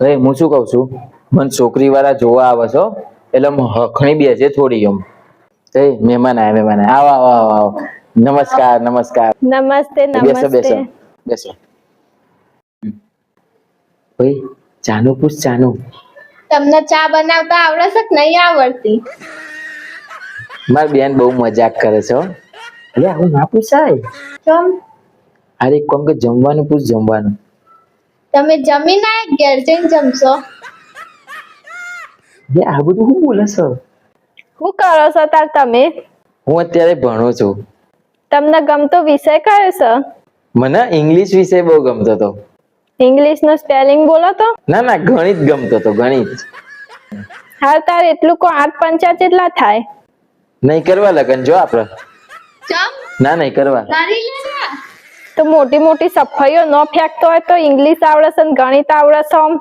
અરે હું શું કઉ છું, મને છોકરી વાળા જોવા આવે છો એટલે હખણી બેસે થોડી એમ. એ મહેમાન આવો આવો આવો આવો. નમસ્કાર નમસ્કાર. નમસ્તે બેસો બેસો નમસ્તે. બેસો. ભાઈ ચાનું પૂછ ચાનું. તમને ચા બનાવતા આવડે છે કે નહીં આવડતી? મારી બેન બહુ મજાક કરે છે હો. એટલે આવું ના પૂછાય. કેમ? અરે કોમ કે જમવાનું પૂછ જમવાનું. તમે જમીન આયા ઘેર જઈને જમશો? આ બધું શું બોલે છે? શું કરો છો તાર તમે? હું અત્યારે ભણું છું. તમને ગમતો વિષય કયો છે? મને ઇંગ્લિશ વિષય બહુ ગમતો હતો. ઇંગ્લિશ નો સ્પેલિંગ બોલો તો. ના ના ગણિત ગમતો હતો ગણિત. હાલ તાર એટલું કો 8 5 કેટલા થાય? નહીં કરવા લગન જો આપડે. ચમ? ના નહીં કરવા. કરી લેવા. તો મોટી મોટી સફાઈઓ ન ફેંકતો હોય તો ઇંગ્લિશ આવડે છે ને ગણિત આવડે છે આમ